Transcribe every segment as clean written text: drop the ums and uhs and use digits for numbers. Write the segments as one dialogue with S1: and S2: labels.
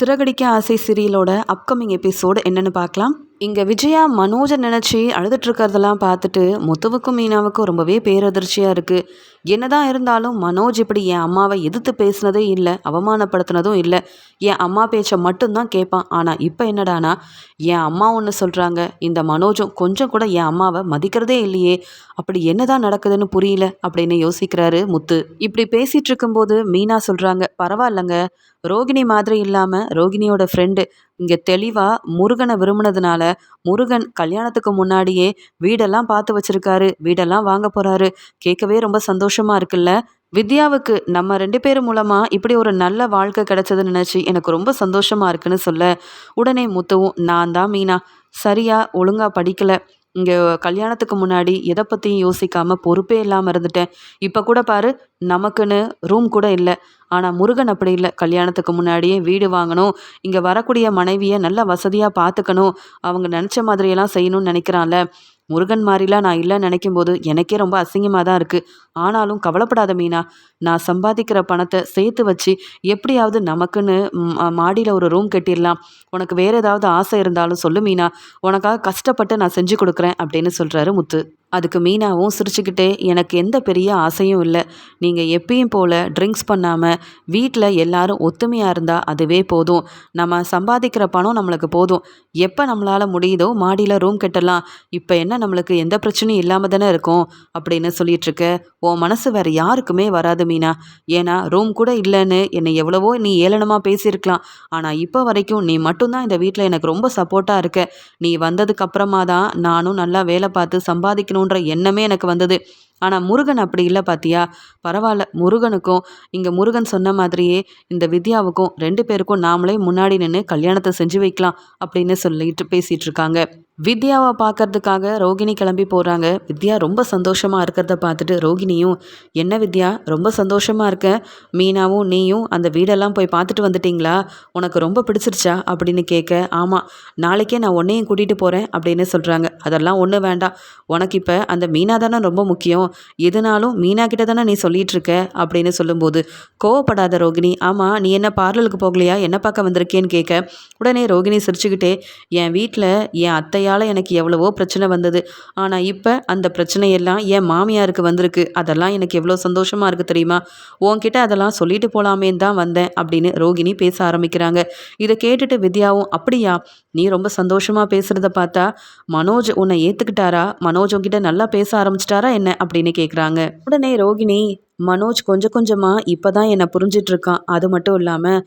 S1: சிறகடிக்க ஆசை சீரியலோட upcoming episode என்னன்னு பார்க்கலாம். இங்கே விஜயா மனோஜை நினச்சி அழுதுட்டு இருக்கிறதெல்லாம் பார்த்துட்டு முத்துவுக்கும் மீனாவுக்கும் ரொம்பவே பேரதிர்ச்சியாக இருக்குது. என்னதான் இருந்தாலும் மனோஜ் இப்படி என் அம்மாவை எதிர்த்து பேசினதே இல்லை, அவமானப்படுத்தினதும் இல்லை. என் அம்மா பேச்சை மட்டும்தான் கேட்பான். ஆனால் இப்போ என்னடானா என் அம்மா ஒன்று சொல்கிறாங்க, இந்த மனோஜும் கொஞ்சம் கூட என் அம்மாவை மதிக்கிறதே இல்லையே, அப்படி என்னதான் நடக்குதுன்னு புரியல அப்படின்னு யோசிக்கிறாரு முத்து. இப்படி பேசிகிட்டு இருக்கும்போது மீனா சொல்கிறாங்க, பரவாயில்லைங்க, ரோகிணி மாதிரி இல்லாமல் ரோகிணியோட ஃப்ரெண்டு இங்கே தெளிவாக முருகனை விரும்பினதுனால முருகன் கல்யாணத்துக்கு முன்னாடியே வீடெல்லாம் பார்த்து வச்சிருக்காரு, வீடெல்லாம் வாங்க போகிறாரு. கேட்கவே ரொம்ப சந்தோஷமாக இருக்குல்ல. வித்யாவுக்கு நம்ம 2 பேர் மூலமாக இப்படி ஒரு நல்ல வாழ்க்கை கிடைச்சதுன்னு நினச்சி எனக்கு ரொம்ப சந்தோஷமாக இருக்குன்னு சொல்ல, உடனே முத்துவும், நான் தான் மீனா சரியாக ஒழுங்காக படிக்கலை, இங்கே கல்யாணத்துக்கு முன்னாடி எதை பற்றியும் யோசிக்காமல் பொறுப்பே இல்லாமல் இருந்துட்டேன். இப்போ கூட பாரு, நமக்குன்னு ரூம் கூட இல்லை. ஆனால் முருகன் அப்படி இல்லை, கல்யாணத்துக்கு முன்னாடியே வீடு வாங்கணும், இங்கே வரக்கூடிய மனைவியை நல்லா வசதியாக பார்த்துக்கணும், அவங்க நினச்ச மாதிரியெல்லாம் செய்யணும்னு நினைக்கிறான்ல. முருகன் மாதிரிலாம் நான் இல்லைன்னு நினைக்கும் போது எனக்கே ரொம்ப அசிங்கமாக தான் இருக்குது. ஆனாலும் கவலைப்படாத மீனா, நான் சம்பாதிக்கிற பணத்தை சேர்த்து வச்சு எப்படியாவது நமக்குன்னு மாடியில் ஒரு ரூம் கட்டிடலாம். உனக்கு வேறு ஏதாவது ஆசை இருந்தாலும் சொல்லு மீனா, உனக்காக கஷ்டப்பட்டு நான் செஞ்சு கொடுக்குறேன் அப்படின்னு சொல்கிறாரு முத்து. அதுக்கு மீனாவும் சிரிச்சுக்கிட்டே, எனக்கு எந்த பெரிய ஆசையும் இல்லை, நீங்கள் எப்பயும் போல் ட்ரிங்க்ஸ் பண்ணாமல் வீட்டில் எல்லாரும் ஒத்துமையாக இருந்தால் அதுவே போதும், நம்ம சம்பாதிக்கிற பணம் நம்மளுக்கு போதும், எப்போ நம்மளால் முடியுதோ மாடியில் ரூம் கட்டலாம், இப்போ என்ன நம்மளுக்கு எந்த பிரச்சனையும் இல்லாமல் தானே இருக்கும் அப்படின்னு சொல்லிகிட்ருக்க. உன் மனசு வேறு யாருக்குமே வராது மீனா. ஏன்னா ரூம் கூட இல்லைன்னு என்னை எவ்வளவோ நீ ஏளனமாக பேசியிருக்கலாம், ஆனால் இப்போ வரைக்கும் நீ மட்டும்தான் இந்த வீட்டில் எனக்கு ரொம்ப சப்போர்ட்டாக இருக்க. நீ வந்ததுக்கு அப்புறமா தான் நானும் நல்லா வேலை பார்த்து சம்பாதிக்கணுன்ற எண்ணமே எனக்கு வந்தது. ஆனால் முருகன் அப்படி இல்லை பார்த்தியா. பரவாயில்ல, முருகனுக்கும் இங்கே முருகன் சொன்ன மாதிரியே இந்த வித்யாவுக்கும் 2 பேருக்கும் நாமளே முன்னாடி நின்று கல்யாணத்தை செஞ்சு வைக்கலாம் அப்படின்னு சொல்லிட்டு பேசிகிட்டு இருக்காங்க. வித்யாவை பார்க்கறதுக்காக ரோகிணி கிளம்பி போகிறாங்க. வித்யா ரொம்ப சந்தோஷமாக இருக்கிறத பார்த்துட்டு ரோகிணியும், என்ன வித்யா ரொம்ப சந்தோஷமாக இருக்க, மீனாவும் நீயும் அந்த வீடெல்லாம் போய் பார்த்துட்டு வந்துட்டிங்களா, உனக்கு ரொம்ப பிடிச்சிருச்சா அப்படின்னு கேட்க, ஆமாம், நாளைக்கே நான் உன்னையும் கூட்டிகிட்டு போகிறேன் அப்படின்னு சொல்கிறாங்க. அதெல்லாம் ஒன்றும் வேண்டாம், உனக்கு இப்போ அந்த மீனா தானே ரொம்ப முக்கியம், எதுனாலும் மீனா கிட்ட தானே நீ சொல்லிகிட்டு இருக்க அப்படின்னு சொல்லும்போது, கோவப்படாத ரோகிணி, ஆமாம் நீ என்ன பார்லருக்கு போகலையா, என்ன பார்க்க வந்திருக்கேன்னு கேட்க, உடனே ரோகிணி சிரிச்சுக்கிட்டே, என் வீட்டில் என் அத்தையால் எனக்கு எவ்வளவோ பிரச்சனை வந்தது, ஆனால் இப்போ அந்த பிரச்சனையெல்லாம் என் மாமியாருக்கு வந்திருக்கு, அதெல்லாம் எனக்கு எவ்வளோ சந்தோஷமாக இருக்குது தெரியுமா, உன்கிட்ட அதெல்லாம் சொல்லிட்டு போகலாமேன்னு தான் வந்தேன் அப்படின்னு ரோகிணி பேச ஆரம்பிக்கிறாங்க. இதை கேட்டுட்டு வித்யாவும், அப்படியா, நீ ரொம்ப சந்தோஷமாக பேசுகிறத பார்த்தா மனோஜ் உன்னை ஏற்றுக்கிட்டாரா, மனோஜ் உன்கிட்ட நல்லா பேச ஆரம்பிச்சிட்டாரா என்ன அப்படின்னு கேட்குறாங்க. உடனே ரோகிணி, மனோஜ் கொஞ்சம் கொஞ்சமாக இப்போ தான் என்னை புரிஞ்சிட்ருக்கான், அது மட்டும் இல்லாமல்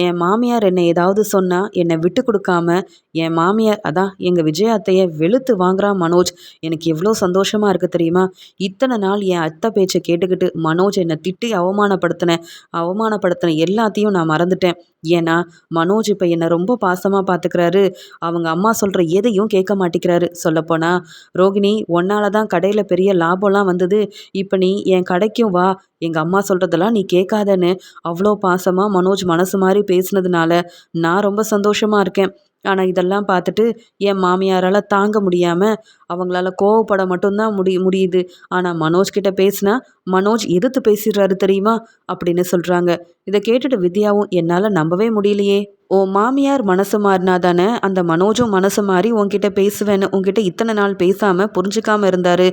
S1: என் மாமியார் என்னை ஏதாவது சொன்னால் என்னை விட்டு கொடுக்காம என் மாமியார் அதான் எங்கள் விஜய அத்தையை வெளுத்து வாங்குறான் மனோஜ், எனக்கு எவ்வளோ சந்தோஷமாக இருக்குது தெரியுமா. இத்தனை நாள் என் அத்தை பேச்சை கேட்டுக்கிட்டு மனோஜ் என்னை திட்டி அவமானப்படுத்தின எல்லாத்தையும் நான் மறந்துட்டேன். ஏன்னா மனோஜ் இப்போ என்னை ரொம்ப பாசமாக பார்த்துக்கிறாரு, அவங்க அம்மா சொல்கிற எதையும் கேட்க மாட்டேங்கிறாரு. சொல்லப்போனால் ரோகிணி, உன்னால தான் கடையில் பெரிய லாபம்லாம் வந்தது, இப்போ நீ என் கடைக்கும் வா, எங்கள் அம்மா சொல்கிறதெல்லாம் நீ கேட்காதன்னு அவ்வளோ பாசமாக மனோஜ் மனசு மாதிரி பேசுனதுனால நான் ரொம்ப சந்தோஷமாக இருக்கேன். ஆனால் இதெல்லாம் பார்த்துட்டு என் மாமியாரால் தாங்க முடியாமல் அவங்களால கோவப்பட மட்டும்தான் முடியுது. ஆனால் மனோஜ்கிட்ட பேசினா மனோஜ் எதிர்த்து பேசிடுறாரு தெரியுமா அப்படின்னு சொல்கிறாங்க. இதை கேட்டுட்டு வித்யாவும், என்னால் நம்பவே முடியலையே, ஓ மாமியார் மனசு மாறினா தானே அந்த மனோஜும் மனசு மாறி உன்கிட்ட பேசுவேன்னு உன்கிட்ட இத்தனை நாள் பேசாமல் புரிஞ்சுக்காமல் இருந்தார்,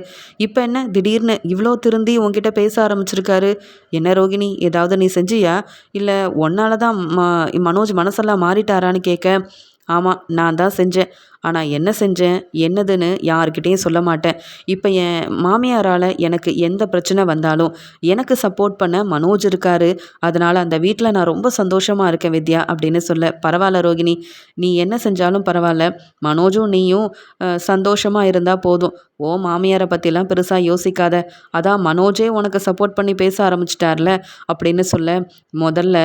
S1: இப்போ என்ன திடீர்னு இவ்வளோ திருந்தி உன்கிட்ட பேச ஆரம்பிச்சிருக்காரு. என்ன ரோகிணி, ஏதாவது நீ செஞ்சியா, இல்லை உன்னால தான் மனோஜ் மனசெல்லாம் மாறிட்டாரான்னு கேட்க, ஆமாம் நான் தான் செஞ்சேன், ஆனால் என்ன செஞ்சேன் என்னதுன்னு யார்கிட்டையும் சொல்ல மாட்டேன். இப்போ என் மாமியாரால் எனக்கு எந்த பிரச்சனை வந்தாலும் எனக்கு சப்போர்ட் பண்ண மனோஜ் இருக்காரு, அதனால் அந்த வீட்டில் நான் ரொம்ப சந்தோஷமாக இருக்கேன் வித்யா அப்படின்னு சொல்ல, பரவாயில்ல ரோகிணி, நீ என்ன செஞ்சாலும் பரவாயில்ல, மனோஜும் நீயும் சந்தோஷமாக இருந்தால் போதும், ஓ மாமியாரை பற்றிலாம் பெருசாக யோசிக்காத, அதான் மனோஜே உனக்கு சப்போர்ட் பண்ணி பேச ஆரம்பிச்சிட்டார்ல அப்படின்னு சொல்ல, முதல்ல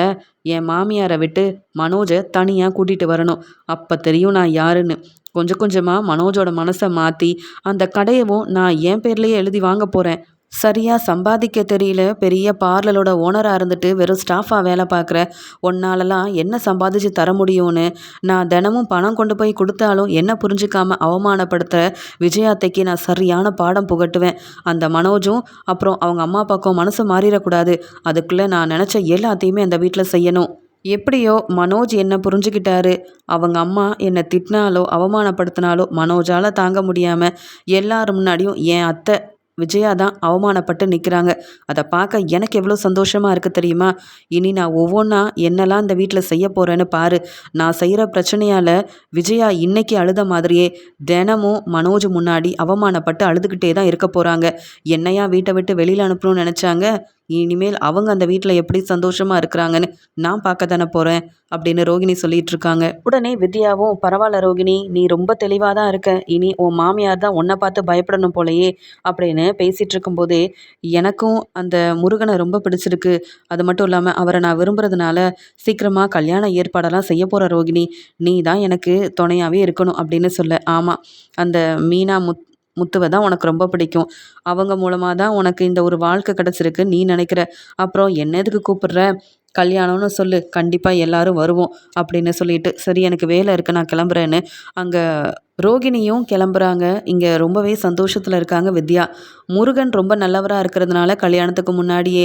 S1: என் மாமியாரை விட்டு மனோஜை தனியாக கூட்டிகிட்டு வரணும், அப்போ தெரியும் நான் யாருன்னு. கொஞ்சம் கொஞ்சமாக மனோஜோட மனசை மாற்றி அந்த கடையவும் நான் என் பேர்லேயே எழுதி வாங்க போகிறேன். சரியாக சம்பாதிக்க தெரியல, பெரிய பார்லரோட ஓனராக இருந்துட்டு வெறும் ஸ்டாஃபாக வேலை பார்க்குற உன்னாலலாம் என்ன சம்பாதிச்சு தர முடியும்னு நான் தினமும் பணம் கொண்டு போய் கொடுத்தாலும் என்ன புரிஞ்சுக்காமல் அவமானப்படுத்த விஜயாத்தைக்கு நான் சரியான பாடம் புகட்டுவேன். அந்த மனோஜும் அப்புறம் அவங்க அம்மா அப்பாக்கும் மனசு மாறிடக்கூடாது, அதுக்குள்ளே நான் நினச்ச எல்லாத்தையுமே அந்த வீட்டில் செய்யணும். எப்படியோ மனோஜ் என்ன புரிஞ்சுக்கிட்டாரு. அவங்க அம்மா என்ன திட்டினாலோ அவமானப்படுத்தினாலோ மனோஜால் தாங்க முடியாமல் எல்லார் முன்னாடியும் என் அத்தை விஜயா தான் அவமானப்பட்டு நிற்கிறாங்க. அதை பார்க்க எனக்கு எவ்வளோ சந்தோஷமாக இருக்குது தெரியுமா? இனி நான் ஒவ்வொன்றா என்னெல்லாம் இந்த வீட்டில் செய்ய போகிறேன்னு பாரு. நான் செய்கிற பிரச்சனையால் விஜயா இன்னைக்கு அழுத மாதிரியே தினமும் மனோஜ் முன்னாடி அவமானப்பட்டு அழுதுகிட்டே தான் இருக்க போகிறாங்க. என்னையா வீட்டை விட்டு வெளியில் அனுப்பணும்னு நினச்சாங்க? இனிமேல் அவங்க அந்த வீட்டில் எப்படி சந்தோஷமாக இருக்கிறாங்கன்னு நான் பார்க்க தானே போகிறேன் அப்படின்னு ரோகிணி சொல்லிட்டு இருக்காங்க. உடனே வித்யாவும், பரவாயில்ல ரோகிணி, நீ ரொம்ப தெளிவாக தான் இருக்க. இனி உன் மாமியார் தான் உன்னை பார்த்து பயப்படணும் போலயே அப்படின்னு பேசிகிட்டு இருக்கும்போதே எனக்கும் அந்த முருகனை ரொம்ப பிடிச்சிருக்கு. அது மட்டும் இல்லாமல் அவரை நான் விரும்புறதுனால சீக்கிரமாக கல்யாண ஏற்பாடெல்லாம் செய்ய போகிற ரோகிணி, நீ தான் எனக்கு துணையாகவே இருக்கணும் அப்படின்னு சொல்ல. ஆமாம், அந்த மீனா முத்துவை தான் உனக்கு ரொம்ப பிடிக்கும். அவங்க மூலமாக தான் உனக்கு இந்த ஒரு வாழ்க்கை கிடச்சிருக்கு நீ நினைக்கிற. அப்புறம் என்ன எதுக்கு கூப்பிடுற? கல்யாணம்னு சொல்லு, கண்டிப்பாக எல்லாரும் வருவோம் அப்படின்னு சொல்லிட்டு, சரி எனக்கு வேலை இருக்குது நான் கிளம்புறேன்னு அங்கே ரோகிணியும் கிளம்புறாங்க. இங்கே ரொம்பவே சந்தோஷத்தில் இருக்காங்க வித்யா. முருகன் ரொம்ப நல்லவராக இருக்கிறதுனால கல்யாணத்துக்கு முன்னாடியே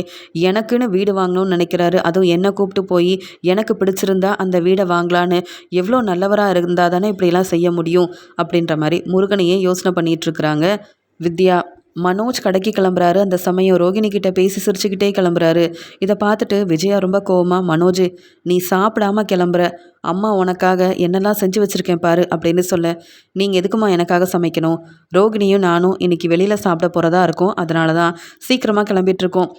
S1: எனக்குன்னு வீடு வாங்கணும்னு நினைக்கிறாரு. அதுவும் என்னை கூப்பிட்டு போய் எனக்கு பிடிச்சிருந்தா அந்த வீடை வாங்கலான்னு எவ்வளோ நல்லவராக இருந்தால் தானே இப்படிலாம் செய்ய முடியும் அப்படின்ற மாதிரி முருகனையே யோசனை பண்ணிகிட்ருக்குறாங்க வித்யா. மனோஜ் கடைக்கு கிளம்புறாரு. அந்த சமயம் ரோகிணி கிட்ட பேசி சிரிச்சுக்கிட்டே கிளம்புறாரு. இதை பார்த்துட்டு விஜயா ரொம்ப கோவமா, மனோஜ் நீ சாப்பிடாம கிளம்புற, அம்மா உனக்காக என்னெல்லாம் செஞ்சு வச்சுருக்கேன் பாரு அப்படின்னு சொல்ல, நீங்கள் எதுக்குமா எனக்காக சமைக்கணும்? ரோகிணியும் நானும் இன்னைக்கு வெளியில் சாப்பிட போகிறதா இருக்கோம், அதனால தான் சீக்கிரமாக கிளம்பிட்டுருக்கோம்.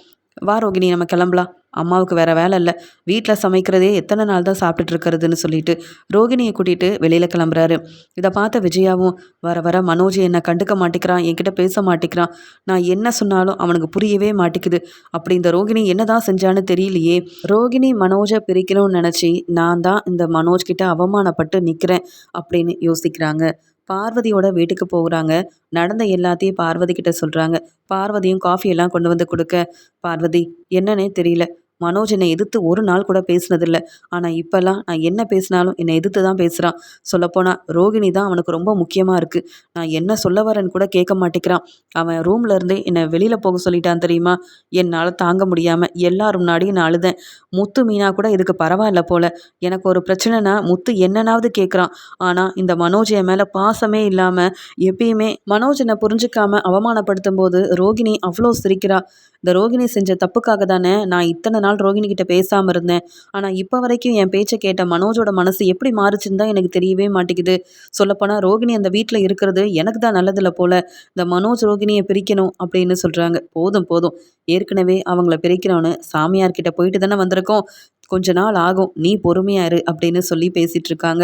S1: வா ரோகிணி நம்ம கிளம்பலாம், அம்மாவுக்கு வேறு வேலை இல்லை, வீட்டில் சமைக்கிறதே எத்தனை நாள் தான் சாப்பிட்டுட்டு இருக்கிறதுன்னு சொல்லிட்டு ரோகிணியை கூட்டிகிட்டு வெளியில் கிளம்புறாரு. இதை பார்த்த விஜயாவும், வர வர மனோஜ் என்னை கண்டுக்க மாட்டேங்கிறான், என்கிட்ட பேச மாட்டேங்கிறான், நான் என்ன சொன்னாலும் அவனுக்கு புரியவே மாட்டேங்குது, அப்படி இந்த ரோகிணி என்ன தான் செஞ்சான்னு தெரியலையே, ரோகிணி மனோஜை பிரிக்கணும்னு நினச்சி நான் தான் இந்த மனோஜ் கிட்ட அவமானப்பட்டு நிற்கிறேன் அப்படின்னு யோசிக்கிறாங்க. பார்வதியோட வீட்டுக்கு போகிறாங்க. நடந்த எல்லாத்தையும் பார்வதி கிட்ட சொல்கிறாங்க. பார்வதியும் காஃபி எல்லாம் கொண்டு வந்து கொடுக்க, பார்வதி என்னன்னே தெரியல, மனோஜ் என்னை எதிர்த்து ஒரு நாள் கூட பேசினதில்ல. ஆனால் இப்போல்லாம் நான் என்ன பேசினாலும் என்னை எதிர்த்து தான் பேசுகிறான். சொல்லப்போனால் ரோகிணி தான் அவனுக்கு ரொம்ப முக்கியமாக இருக்குது. நான் என்ன சொல்ல வரேன்னு கூட கேட்க மாட்டேங்கிறான். அவன் ரூம்ல இருந்தே என்னை வெளியில் போக சொல்லிட்டான் தெரியுமா? என்னால் தாங்க முடியாமல் எல்லாரும் முன்னாடியும் நான் அழுதேன். முத்து மீனா கூட இதுக்கு பரவாயில்ல போல. எனக்கு ஒரு பிரச்சனைனா முத்து என்னன்னாவது கேட்குறான். ஆனால் இந்த மனோஜ் என் மேலே பாசமே இல்லாமல் எப்பயுமே மனோஜ் என்னை புரிஞ்சுக்காம அவமானப்படுத்தும் போது ரோகிணி அவ்வளோ சிரிக்கிறா. இந்த ரோகிணி செஞ்ச தப்புக்காக தானே நான் இத்தனை நாள் ரோகிணி கிட்ட பேசாமல் இருந்தேன். ஆனால் இப்போ வரைக்கும் என் பேச்சை கேட்ட மனோஜோட மனசு எப்படி மாறுச்சுன்னு தான் எனக்கு தெரியவே மாட்டேங்குது. சொல்லப்போனால் ரோகிணி அந்த வீட்டில் இருக்கிறது எனக்கு தான் நல்லதில்ல போல. இந்த மனோஜ் ரோகிணியை பிரிக்கணும் அப்படின்னு சொல்கிறாங்க. போதும் போதும், ஏற்கனவே அவங்கள பிரிக்கிறோன்னு சாமியார்கிட்ட போயிட்டு தானே வந்திருக்கோம், கொஞ்ச நாள் ஆகும், நீ பொறுமையா இரு அப்படின்னு சொல்லி பேசிட்டு இருக்காங்க.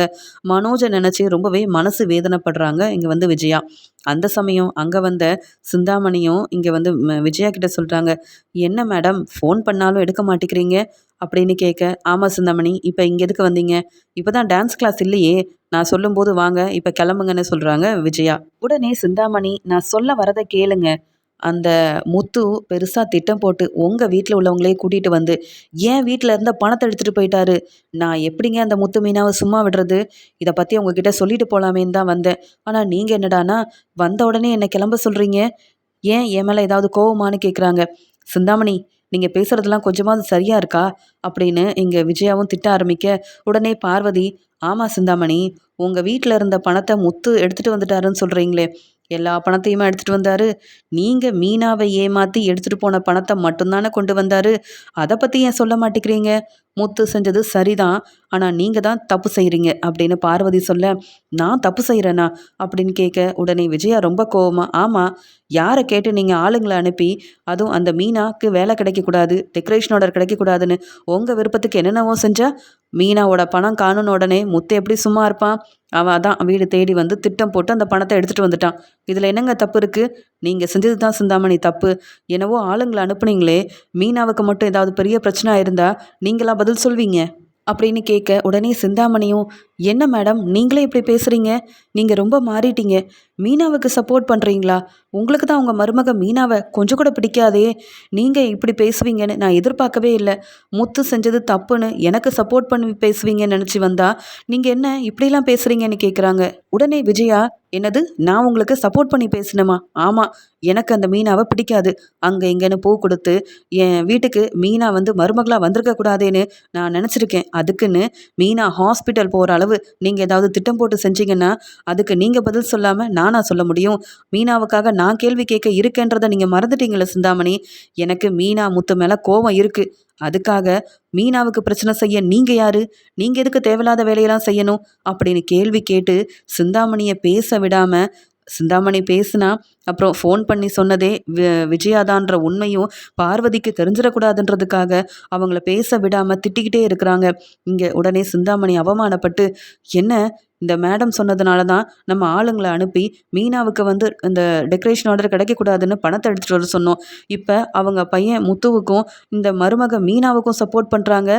S1: மனோஜை நினச்சி ரொம்பவே மனசு வேதனைப்படுறாங்க இங்கே வந்து விஜயா. அந்த சமயம் அங்கே வந்த சிந்தாமணியும் இங்கே வந்து விஜயா கிட்ட சொல்கிறாங்க, என்ன மேடம் ஃபோன் பண்ணாலும் எடுக்க மாட்டேங்கிறீங்க அப்படின்னு கேட்க, ஆமாம் சிந்தாமணி, இப்போ இங்கே எதுக்கு வந்தீங்க? இப்போ தான் டான்ஸ் கிளாஸ் இல்லையே, நான் சொல்லும்போது வாங்க இப்போ கிளம்புங்கன்னு சொல்கிறாங்க விஜயா. உடனே சிந்தாமணி, நான் சொல்ல வரதை கேளுங்க, அந்த முத்து பெருசாக திட்டம் போட்டு உங்கள் வீட்டில் உள்ளவங்களே கூட்டிகிட்டு வந்து என் வீட்டில் இருந்த பணத்தை எடுத்துகிட்டு போயிட்டாரு. நான் எப்படிங்க அந்த முத்து மீனாவை சும்மா விடுறது? இதை பற்றி உங்ககிட்ட சொல்லிட்டு போகலாமேன்னு தான் வந்தேன். ஆனால் நீங்கள் என்னடானா வந்த உடனே என்னை கிளம்ப சொல்கிறீங்க. ஏன் என் மேலே ஏதாவது கோவமானு கேட்குறாங்க. சிந்தாமணி, நீங்கள் பேசுகிறதெல்லாம் கொஞ்சமாவது சரியாக இருக்கா அப்படின்னு இங்கே விஜயாவும் திட்ட ஆரம்பிக்க, உடனே பார்வதி, ஆமாம் சிந்தாமணி, உங்கள் வீட்டில் இருந்த பணத்தை முத்து எடுத்துகிட்டு வந்துட்டாருன்னு சொல்கிறீங்களே, எல்லா பணத்தையுமா எடுத்துகிட்டு வந்தார்? நீங்கள் மீனாவை ஏமாற்றி எடுத்துகிட்டு போன பணத்தை மட்டும்தானே கொண்டு வந்தார். அதை பற்றி ஏன் சொல்ல மாட்டேங்கிறீங்க? முத்து செஞ்சது சரிதான், ஆனால் நீங்கள் தான் தப்பு செய்கிறீங்க அப்படின்னு பார்வதி சொல்ல, நான் தப்பு செய்கிறேனா அப்படின்னு கேட்க, உடனே விஜயா ரொம்ப கோவமா, ஆமாம், யாரை கேட்டு நீங்கள் ஆளுங்களை அனுப்பி அதுவும் அந்த மீனாக்கு வேலை கிடைக்கக்கூடாது, டெக்கரேஷன் ஆர்டர் கிடைக்கக்கூடாதுன்னு உங்கள் விருப்பத்துக்கு என்னென்னவோ செஞ்சா? மீனாவோட பணம் காணுன உடனே முத்து எப்படி சும்மா இருப்பான்? அவன் தான் வீடு தேடி வந்து திட்டம் போட்டு அந்த பணத்தை எடுத்துகிட்டு வந்துட்டான். இதில் என்னங்க தப்பு இருக்குது? நீங்கள் செஞ்சது தான் சிந்தாமணி தப்பு. என்னவோ ஆளுங்களை அனுப்புனீங்களே, மீனாவுக்கு மட்டும் ஏதாவது பெரிய பிரச்சனை இருந்தால் நீங்களா பதில் சொல்வீங்க அப்படின்னு கேட்க, உடனே சிந்தாமணியும், என்ன மேடம் நீங்களே இப்படி பேசுகிறீங்க? நீங்கள் ரொம்ப மாறிட்டீங்க. மீனாவுக்கு சப்போர்ட் பண்ணுறீங்களா? உங்களுக்கு தான் உங்கள் மருமக மீனாவை கொஞ்சம் கூட பிடிக்காதே. நீங்கள் இப்படி பேசுவீங்கன்னு நான் எதிர்பார்க்கவே இல்லை. முத்து செஞ்சது தப்புன்னு எனக்கு சப்போர்ட் பண்ணி பேசுவீங்கன்னு நினச்சி வந்தா நீங்கள் என்ன இப்படிலாம் பேசுகிறீங்கன்னு கேட்குறாங்க. உடனே விஜயா, என்னது நான் உங்களுக்கு சப்போர்ட் பண்ணி பேசினேமா? ஆமாம், எனக்கு அந்த மீனாவை பிடிக்காது. அங்கே இங்கேன்னு பூ கொடுத்து என் வீட்டுக்கு மீனா வந்து மருமகளாக வந்திருக்க கூடாதேன்னு நான் நினச்சிருக்கேன். அதுக்குன்னு மீனா ஹாஸ்பிட்டல் போகிற அளவு நீங்கள் ஏதாவது திட்டம் போட்டு செஞ்சீங்கன்னா அதுக்கு நீங்கள் பதில் சொல்லாமல் நானா சொல்ல முடியும்? மீனாவுக்காக நான் கேள்வி கேட்க இருக்கேன்றதை நீங்கள் மறந்துட்டீங்களே சிந்தாமணி. எனக்கு மீனா முத்து மேலே கோபம் இருக்குது. அதுக்காக மீனாவுக்கு பிரச்சனை செய்ய நீங்கள் யாரு? நீங்கள் எதுக்கு தேவையில்லாத வேலையெல்லாம் செய்யணும் அப்படின்னு கேள்வி கேட்டு சிந்தாமணியை பேச விடாமல், சிந்தாமணி பேசுனா அப்புறம் ஃபோன் பண்ணி சொன்னதே விஜயாதான்ற உண்மையும் பார்வதிக்கு தெரிஞ்சிடக்கூடாதுன்றதுக்காக அவங்கள பேச விடாமல் திட்டிக்கிட்டே இருக்கிறாங்க. இங்கே உடனே சிந்தாமணி அவமானப்பட்டு, என்ன இந்த மேடம் சொன்னதுனால தான் நம்ம ஆளுங்களை அனுப்பி மீனாவுக்கு வந்து இந்த டெக்கரேஷன் ஆர்டர் கிடைக்கக்கூடாதுன்னு பணத்தை எடுத்துகிட்டு வர சொன்னோம். இப்போ அவங்க பையன் முத்துவுக்கும் இந்த மருமக மீனாவுக்கும் சப்போர்ட் பண்ணுறாங்க.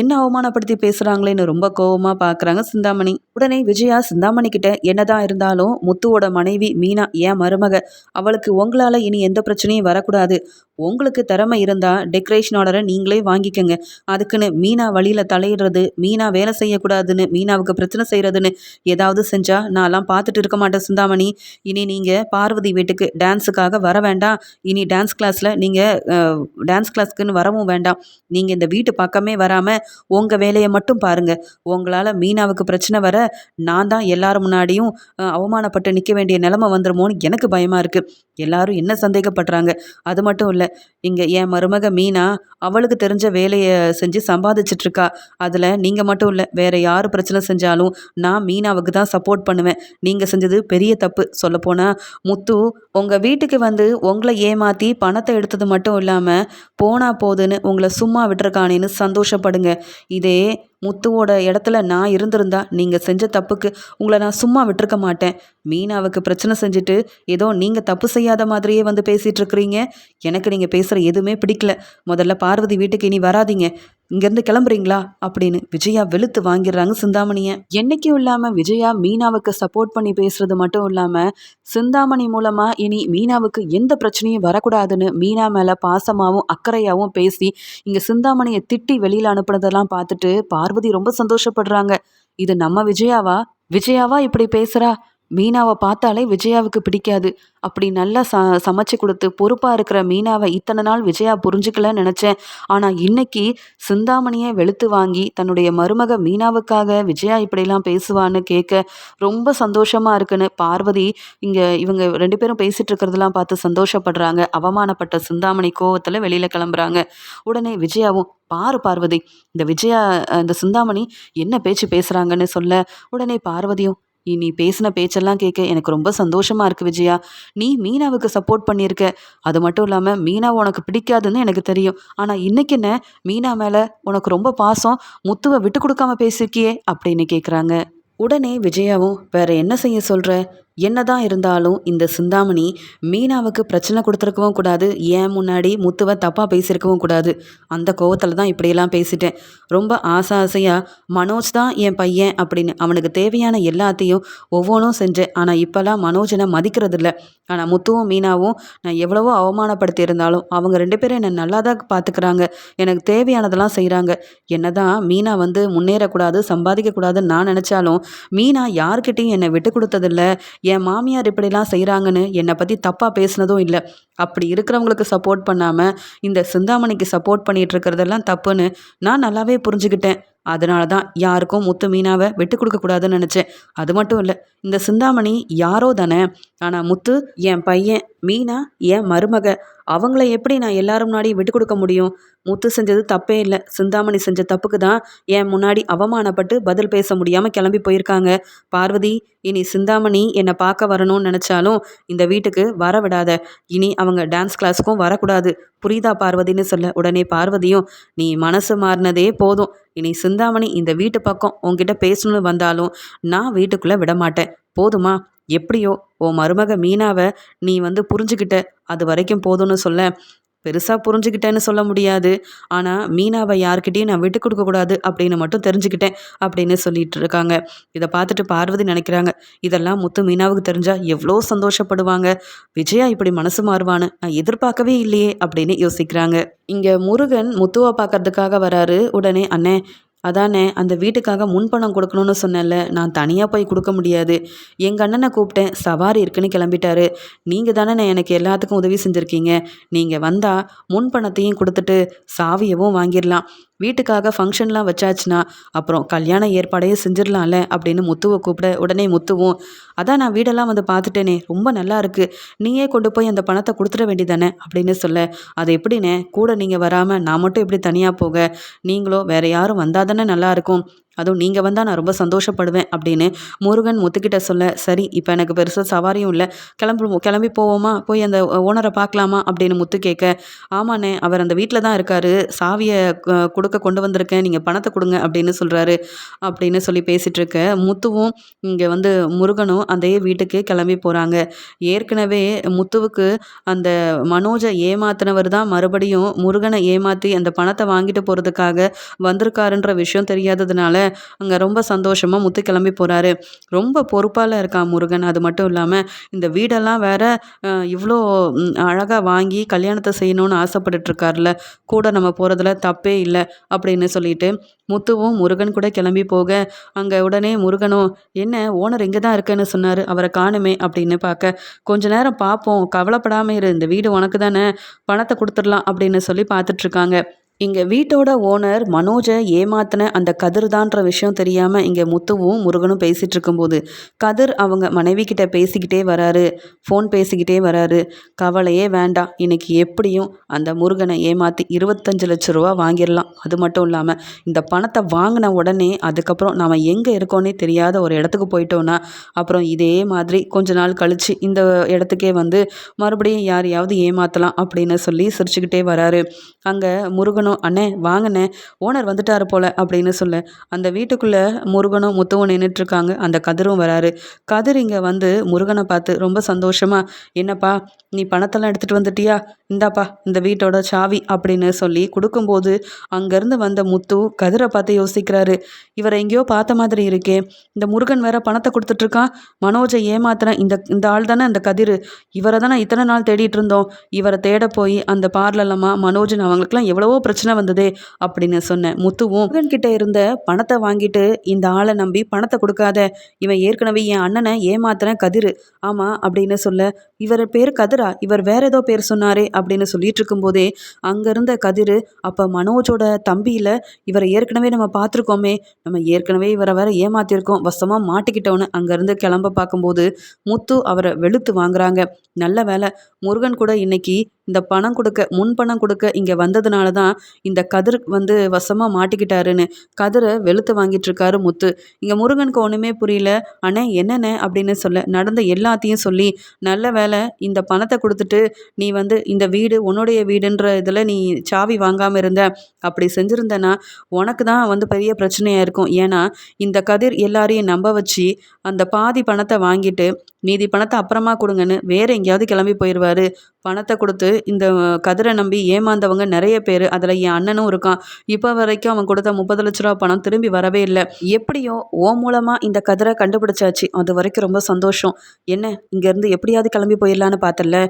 S1: என்ன அவமானப்படுத்தி பேசுகிறாங்களேன்னு ரொம்ப கோபமாக பார்க்குறாங்க சிந்தாமணி. உடனே விஜயா சிந்தாமணி கிட்ட, என்னதான் இருந்தாலும் முத்துவோட மனைவி மீனா ஏன் மருமக, அவளுக்கு உங்களால் இனி எந்த பிரச்சனையும் வரக்கூடாது. உங்களுக்கு திறமை இருந்தால் டெக்கரேஷன் ஆர்டரை நீங்களே வாங்கிக்கோங்க. அதுக்குன்னு மீனா வழியில் தலையிடுறது, மீனா வேலை செய்யக்கூடாதுன்னு, மீனாவுக்கு பிரச்சனை செய்கிறதுன்னு ஏதாவது செஞ்சால் நான்லாம் பார்த்துட்டு இருக்க மாட்டேன் சிந்தாமணி. இனி நீங்கள் பார்வதி வீட்டுக்கு டான்ஸுக்காக வர வேண்டாம். இனி டான்ஸ் கிளாஸில் நீங்கள் டான்ஸ் கிளாஸ்க்குன்னு வரவும் வேண்டாம். நீங்கள் இந்த வீட்டு பக்கமே வராமல் உங்கள் வேலையை மட்டும் பாருங்கள். உங்களால் மீனாவுக்கு பிரச்சனை வர நான் தான் எல்லாரும் முன்னாடியும் அவமானப்பட்டு நிற்க வேண்டிய நிலைமை வந்துருமோன்னு எனக்கு பயமாக இருக்குது. எல்லாரும் என்ன சந்தேகப்படுறாங்க. அது மட்டும் இல்லை, இங்கே என் மருமக மீனா அவளுக்கு தெரிஞ்ச வேலையை செஞ்சு சம்பாதிச்சிட்ருக்கா. அதில் நீங்கள் மட்டும் இல்லை, வேறு யார் பிரச்சனை செஞ்சாலும் நான் மீனாவுக்கு தான் சப்போர்ட் பண்ணுவேன். நீங்கள் செஞ்சது பெரிய தப்பு. சொல்லப்போனால் முத்து உங்கள் வீட்டுக்கு வந்து உங்களை ஏமாற்றி பணத்தை எடுத்தது மட்டும் இல்லாமல் போனா போதுன்னு உங்களை சும்மா விட்டுருக்கானேன்னு சந்தோஷப்படுங்க. இதே முத்துவோட இடத்துல நான் இருந்திருந்தா நீங்கள் செஞ்ச தப்புக்கு உங்களை நான் சும்மா விட்டுருக்க மாட்டேன். மீனாவுக்கு பிரச்சனை செஞ்சுட்டு ஏதோ நீங்கள் தப்பு செய்யாத மாதிரியே வந்து பேசிகிட்டு இருக்கிறீங்க. எனக்கு நீங்கள் பேசுகிற எதுவுமே பிடிக்கல. முதல்ல பார்வதி வீட்டுக்கு இனி வராதீங்க. இங்கேருந்து கிளம்புறீங்களா அப்படின்னு விஜயா வெளுத்து வாங்கிடுறாங்க சிந்தாமணியை. என்றைக்கும் இல்லாமல் விஜயா மீனாவுக்கு சப்போர்ட் பண்ணி பேசுறது மட்டும் இல்லாமல் சிந்தாமணி மூலமாக இனி மீனாவுக்கு எந்த பிரச்சனையும் வரக்கூடாதுன்னு மீனா மேலே பாசமாகவும் அக்கறையாகவும் பேசி இங்கே சிந்தாமணியை திட்டி வெளியில் அனுப்புனதெல்லாம் பார்த்துட்டு பார்வதி ரொம்ப சந்தோஷப்படுறாங்க. இது நம்ம விஜயாவா? விஜயாவா இப்படி பேசுகிறா? மீனாவை பார்த்தாலே விஜயாவுக்கு பிடிக்காது. அப்படி நல்லா சமைச்சு கொடுத்து பொறுப்பாக இருக்கிற மீனாவை இத்தனை நாள் விஜயா புரிஞ்சுக்கலன்னு நினச்சேன். ஆனால் இன்னைக்கு சிந்தாமணியை வெளுத்து வாங்கி தன்னுடைய மருமக மீனாவுக்காக விஜயா இப்படிலாம் பேசுவான்னு கேட்க ரொம்ப சந்தோஷமாக இருக்குன்னு பார்வதி இங்கே இவங்க 2 பேரும் பேசிகிட்டு இருக்கிறதெல்லாம் பார்த்து சந்தோஷப்படுறாங்க. அவமானப்பட்ட சிந்தாமணி கோவத்தில் வெளியில் கிளம்புறாங்க. உடனே விஜயாவும், பாரு பார்வதி, இந்த சிந்தாமணி என்ன பேச்சு பேசுகிறாங்கன்னு சொல்ல, உடனே பார்வதியும், நீ பேசின பேச்செல்லாம் கேட்க எனக்கு ரொம்ப சந்தோஷமாக இருக்குது விஜயா. நீ மீனாவுக்கு சப்போர்ட் பண்ணியிருக்க. அது மட்டும் இல்லாமல் மீனா உனக்கு பிடிக்காதுன்னு எனக்கு தெரியும். ஆனால் இன்னைக்கு என்ன, மீனா மேலே உனக்கு ரொம்ப பாசம், முத்துவை விட்டு கொடுக்காம பேசியிருக்கியே அப்படின்னு கேட்குறாங்க. உடனே விஜயாவும், வேற என்ன செய்ய சொல்கிற? என்னதான் இருந்தாலும் இந்த சிந்தாமணி மீனாவுக்கு பிரச்சனை கொடுத்துருக்கவும் கூடாது, ஏன் முன்னாடி முத்துவை தப்பாக பேசியிருக்கவும் கூடாது. அந்த கோவத்தில் தான் இப்படியெல்லாம் பேசிட்டேன். ரொம்ப ஆசையாக மனோஜ் தான் என் பையன் அப்படின்னு அவனுக்கு தேவையான எல்லாத்தையும் ஒவ்வொன்றும் செஞ்சேன். ஆனால் இப்போல்லாம் மனோஜனை மதிக்கிறதில்ல. ஆனால் முத்துவும் மீனாவும் நான் எவ்வளவோ அவமானப்படுத்தி இருந்தாலும் அவங்க 2 பேரும் என்னை நல்லா தான் பார்த்துக்கிறாங்க. எனக்கு தேவையானதெல்லாம் செய்கிறாங்க. என்னதான் மீனா வந்து முன்னேறக்கூடாது, சம்பாதிக்கக்கூடாதுன்னு நான் நினச்சாலும் மீனா யார்கிட்டையும் என்னை விட்டு கொடுத்ததில்ல. என் மாமியார் இப்படிலாம் செய்கிறாங்கன்னு என்னை பற்றி தப்பாக பேசினதும் இல்லை. அப்படி இருக்கிறவங்களுக்கு சப்போர்ட் பண்ணாமல் இந்த சிந்தாமணிக்கு சப்போர்ட் பண்ணிகிட்டு இருக்கிறதெல்லாம் தப்புன்னு நான் நல்லாவே புரிஞ்சுக்கிட்டேன். அதனால தான் யாருக்கும் முத்து மீனாவை விட்டு கொடுக்கக்கூடாதுன்னு நினச்சேன். அது மட்டும் இல்லை, இந்த சிந்தாமணி யாரோ தானே, ஆனால் முத்து என் பையன், மீனா என் மருமக. அவங்கள எப்படி நான் எல்லாரும் முன்னாடி விட்டு கொடுக்க முடியும்? முத்து செஞ்சது தப்பே இல்லை. சிந்தாமணி செஞ்ச தப்புக்கு தான் என் முன்னாடி அவமானப்பட்டு பதில் பேச முடியாமல் கிளம்பி போயிருக்காங்க. பார்வதி, இனி சிந்தாமணி என்னை பார்க்க வரணும்னு நினச்சாலும் இந்த வீட்டுக்கு வர விடாத. இனி அவங்க டான்ஸ் கிளாஸுக்கும் வரக்கூடாது. புரியுதா பார்வதின்னு சொல்ல, உடனே பார்வதியும், நீ மனசு மாறினதே போதும். இனி சிந்தாமணி இந்த வீட்டு பக்கம் உங்ககிட்ட பேசணும்னு வந்தாலும் நான் வீட்டுக்குள்ளே விடமாட்டேன். போதுமா? எப்படியோ உன் மருமக மீனாவை நீ வந்து புரிஞ்சுக்கிட்ட, அது வரைக்கும் போதும்னு சொல்ல, பெருசாக புரிஞ்சுக்கிட்டேன்னு சொல்ல முடியாது. ஆனால் மீனாவை யார்கிட்டயும் நான் விட்டு கொடுக்கக்கூடாது அப்படின்னு மட்டும் தெரிஞ்சுக்கிட்டேன் அப்படின்னு சொல்லிட்டு இருக்காங்க. இதை பார்த்துட்டு பார்வதி நினைக்கிறாங்க, இதெல்லாம் முத்து மீனாவுக்கு தெரிஞ்சா எவ்வளோ சந்தோஷப்படுவாங்க. விஜயா இப்படி மனசு மாறுவான்னு நான் எதிர்பார்க்கவே இல்லையே அப்படின்னு யோசிக்கிறாங்க. இங்கே முருகன் முத்துவை பார்க்கறதுக்காக வராரு. உடனே அண்ணே அதானே அந்த வீட்டுக்காக முன்பணம் கொடுக்கணும்னு சொன்னேன்ல, நான் தனியாக போய் கொடுக்க முடியாது. எங்கள் அண்ணனை கூப்பிட்டேன், சவாரி இருக்குன்னு கிளம்பிட்டாரு. நீங்கள் தானே எனக்கு எல்லாத்துக்கும் உதவி செஞ்சுருக்கீங்க. நீங்கள் வந்தால் முன்பணத்தையும் கொடுத்துட்டு சாவியவும் வாங்கிடலாம். வீட்டுக்காக ஃபங்க்ஷன்லாம் வச்சாச்சுன்னா அப்புறம் கல்யாண ஏற்பாடையே செஞ்சிடலாம்ல அப்படின்னு முத்துவை கூப்பிட, உடனே முத்துவும் அதான் நான் வீடெல்லாம் வந்து பார்த்துட்டேனே, ரொம்ப நல்லா இருக்குது, நீயே கொண்டு போய் அந்த பணத்தை கொடுத்துட வேண்டியதானே அப்படின்னு சொல்ல, அது எப்படிண்ணே கூட நீங்கள் வராமல் நான் மட்டும் எப்படி தனியாக போக, நீங்களோ வேறு யாரும் வந்தால் தானே நல்லாயிருக்கும், அதுவும் நீங்கள் வந்தால் நான் ரொம்ப சந்தோஷப்படுவேன் அப்படின்னு முருகன் முத்துக்கிட்ட சொல்ல, சரி இப்போ எனக்கு பெருசாக சவாரியும் இல்லை, கிளம்பி போவோமா, போய் அந்த ஓனரை பார்க்கலாமா அப்படின்னு முத்து கேட்க, ஆமாண்ணே அவர் அந்த வீட்டில் தான் இருக்கார், சாவியை கொடுக்க கொண்டு வந்திருக்கேன், நீங்கள் பணத்தை கொடுங்க அப்படின்னு சொல்கிறாரு அப்படின்னு சொல்லி பேசிகிட்டு இருக்க முத்துவும் இங்கே வந்து முருகனும் அதே வீட்டுக்கு கிளம்பி போகிறாங்க. ஏற்கனவே முத்துவுக்கு அந்த மனோஜை ஏமாத்தினவர் தான் மறுபடியும் முருகனை ஏமாற்றி அந்த பணத்தை வாங்கிட்டு போகிறதுக்காக வந்திருக்காருன்ற விஷயம் தெரியாததுனால அங்கே ரொம்ப சந்தோஷமாக முத்து கிளம்பி போகிறாரு. ரொம்ப பொறுப்பால் இருக்கான் முருகன். அது மட்டும் இல்லாமல் இந்த வீடெல்லாம் வேற இவ்வளோ அழகாக வாங்கி கல்யாணத்தை செய்யணும்னு ஆசைப்பட்டுட்ருக்கார்ல, கூட நம்ம போகிறதுல தப்பே இல்லை அப்படின்னு சொல்லிட்டு முத்துவும் முருகன் கூட கிளம்பி போக, அங்கே உடனே முருகனும் என்ன ஓனர் இங்கே தான் இருக்குன்னு சொன்னார், அவரை காணுமே அப்படின்னு பார்க்க, கொஞ்ச நேரம் பார்ப்போம், கவலைப்படாமல் இரு, இந்த வீடு உனக்கு தானே, பணத்தை கொடுத்துடலாம் அப்படின்னு சொல்லி பார்த்துட்ருக்காங்க. இங்கே வீட்டோட ஓனர் மனோஜை ஏமாத்தின அந்த கதிர் தான்ற விஷயம் தெரியாமல் இங்கே முத்துவும் முருகனும் பேசிகிட்டு இருக்கும்போது கதிர் அவங்க மனைவி கிட்ட பேசிக்கிட்டே வராரு, ஃபோன் பேசிக்கிட்டே வராரு. கவலையே வேண்டாம், இன்னைக்கு எப்படியும் அந்த முருகனை ஏமாற்றி 25 லட்ச ரூபா வாங்கிடலாம். அது மட்டும் இல்லாமல் இந்த பணத்தை வாங்கின உடனே அதுக்கப்புறம் நாம் எங்கே இருக்கோன்னே தெரியாத ஒரு இடத்துக்கு போயிட்டோன்னா அப்புறம் இதே மாதிரி கொஞ்ச நாள் கழித்து இந்த இடத்துக்கே வந்து மறுபடியும் யாரையாவது ஏமாற்றலாம் அப்படின்னு சொல்லி சிரிச்சுக்கிட்டே வராரு. அங்கே முருகன் அண்ணே வாங்கண்ணே ஓனர் வந்துட்டாரு போல அப்படின்னு சொல்ல, அந்த வீட்டுக்குள்ள முருகனும் முத்துவும் நின்றுட்டு இருக்காங்க. அந்த கதிரும் வராரு. கதிர் இங்க வந்து முருகனை பார்த்து ரொம்ப சந்தோஷமா, என்னப்பா நீ பணத்தெல்லாம் எடுத்துட்டு வந்துட்டியா, இந்தாப்பா இந்த வீட்டோட சாவி அப்படின்னு சொல்லி கொடுக்கும்போது அங்கேருந்து வந்த முத்து கதிரை பார்த்து யோசிக்கிறாரு, இவரை எங்கேயோ பார்த்த மாதிரி இருக்கே, இந்த முருகன் வேற பணத்தை கொடுத்துட்ருக்கான், மனோஜை ஏமாத்தின இந்த இந்த ஆள் தானே அந்த கதிர், இவரை தானே இத்தனை நாள் தேடிட்டு இருந்தோம், இவரை தேட போய் அந்த பார்லலம்மா மனோஜன் அவங்களுக்குலாம் எவ்வளவோ பிரச்சனை வந்ததே அப்படின்னு சொன்னேன். முத்துவும் முருகன் கிட்ட இருந்த பணத்தை வாங்கிட்டு இந்த ஆளை நம்பி பணத்தை கொடுக்காத, இவன் ஏற்கனவே என் அண்ணனை ஏமாத்தின கதிர், ஆமா அப்படின்னு சொல்ல, இவர் பேர் கதிரா, இவர் வேற ஏதோ பேர் சொன்னாரே அப்படின்னு சொல்லிட்டு இருக்கும்போதே அங்க இருந்த கதிர், அப்ப மனோஜோட தம்பியில இவரை ஏற்கனவே நம்ம பார்த்துருக்கோமே, நம்ம ஏற்கனவே இவரை வேற ஏமாத்திருக்கோம், வசமா மாட்டிக்கிட்டோன்னு அங்கிருந்து கிளம்ப பார்க்கும்போது முத்து அவரை வெளுத்து வாங்குறாங்க. நல்ல வேலை முருகன் கூட இன்னைக்கு இந்த பணம் கொடுக்க முன்பணம் கொடுக்க இங்கே வந்ததுனால தான் இந்த கதிர் வந்து வசமாக மாட்டிக்கிட்டாருன்னு கதிரை வெளுத்து வாங்கிட்டு இருக்காரு முத்து. இங்கே முருகனுக்கு ஒன்றுமே புரியல. அண்ணே என்னண்ணே அப்படின்னு சொல்ல, நடந்த எல்லாத்தையும் சொல்லி, நல்ல வேலை இந்த பணத்தை கொடுத்துட்டு நீ வந்து இந்த வீடு உன்னுடைய வீடுன்ற இதில் நீ சாவி வாங்காமல் இருந்த, அப்படி செஞ்சுருந்தேன்னா உனக்கு தான் வந்து பெரிய பிரச்சனையாக இருக்கும். ஏன்னா இந்த கதிர் எல்லாரையும் நம்ப வச்சு அந்த பாதி பணத்தை வாங்கிட்டு மீதி பணத்தை அப்புறமா கொடுங்கன்னு வேற எங்கேயாவது கிளம்பி போயிடுவாரு. பணத்தை கொடுத்து இந்த கதிரை நம்பி ஏமாந்தவங்க நிறைய பேர், அதில் என் அண்ணனும் இருக்கான். இப்போ வரைக்கும் அவன் கொடுத்த 30 லட்ச ரூபா பணம் திரும்பி வரவே இல்லை. எப்படியோ ஓ மூலமாக இந்த கதிரை கண்டுபிடிச்சாச்சு, அது வரைக்கும் ரொம்ப சந்தோஷம். என்ன இங்கேருந்து எப்படியாவது கிளம்பி போயிடலான்னு பார்த்தல,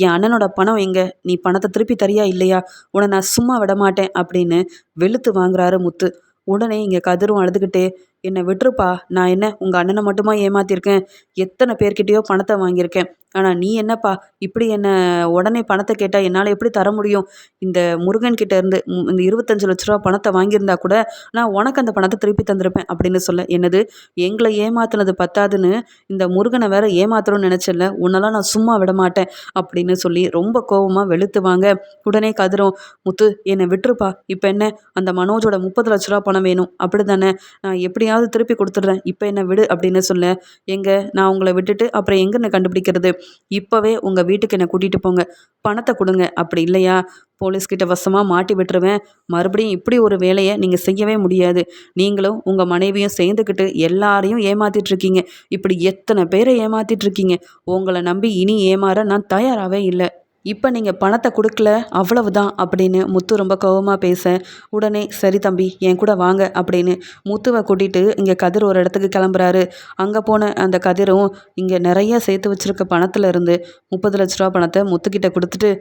S1: என் அண்ணனோட பணம் எங்கே, நீ பணத்தை திருப்பி தரியா இல்லையா, உன்னை நான் சும்மா விட மாட்டேன் அப்படின்னு வெளுத்து வாங்குறாரு முத்து. உடனே இங்கே கதிரும் அழுதுகிட்டே, என்னை விட்டுருப்பா, நான் என்ன உங்கள் அண்ணனை மட்டுமா ஏமாத்திருக்கேன், எத்தனை பேர்கிட்டயோ பணத்தை வாங்கியிருக்கேன், ஆனால் நீ என்னப்பா இப்படி என்னை உடனே பணத்தை கேட்டால் என்னால் எப்படி தர முடியும், இந்த முருகன் கிட்ட இருந்து இந்த 25 லட்ச ரூபா பணத்தை வாங்கியிருந்தா கூட நான் உனக்கு அந்த பணத்தை திருப்பி தந்திருப்பேன் அப்படின்னு சொல்ல, என்னது எங்களை ஏமாத்தினது பத்தாதுன்னு இந்த முருகனை வேற ஏமாத்துறோன்னு நினச்சல, உன்னெல்லாம் நான் சும்மா விட மாட்டேன் அப்படின்னு சொல்லி ரொம்ப கோபமாக வெளுத்துவாங்க. உடனே கதிரும், முத்து என்னை விட்டுருப்பா, இப்போ என்ன அந்த மனோஜோட 30 லட்ச ரூபா பணம் வேணும் அப்படி தானே, நான் எப்படியாவது திருப்பி கொடுத்துட்றேன், இப்போ என்ன விடு அப்படின்னு சொல்ல, எங்க நான் உங்களை விட்டுட்டு அப்புறம் எங்கே என்ன கண்டுபிடிக்கிறது, இப்போவே உங்கள் வீட்டுக்கு என்னை கூட்டிகிட்டு போங்க, பணத்தை கொடுங்க, அப்படி இல்லையா போலீஸ்கிட்ட வசமாக மாட்டி விட்டுருவேன், மறுபடியும் இப்படி ஒரு வேலையை நீங்கள் செய்யவே முடியாது, நீங்களும் உங்கள் மனைவியும் சேர்ந்துக்கிட்டு எல்லாரையும் ஏமாற்றிட்டுருக்கீங்க, இப்படி எத்தனை பேரை ஏமாற்றிட்டுருக்கீங்க, உங்களை நம்பி இனி ஏமாற நான் தயாராகவே இல்லை. இப்போ நீங்கள் பணத்தை கொடுக்கல அவ்வளவுதான் அப்படின்னு முத்து ரொம்ப கோவமாக பேச, உடனே சரி தம்பி என் கூட வாங்க அப்படின்னு முத்துவை கூட்டிகிட்டு இங்கே கதிர் ஒரு இடத்துக்கு கிளம்புறாரு. அங்கே போன அந்த கதிரும் இங்கே நிறைய சேர்த்து வச்சுருக்க பணத்தில் இருந்து 30 லட்ச ரூபா பணத்தை முத்துக்கிட்ட கொடுத்துட்டு,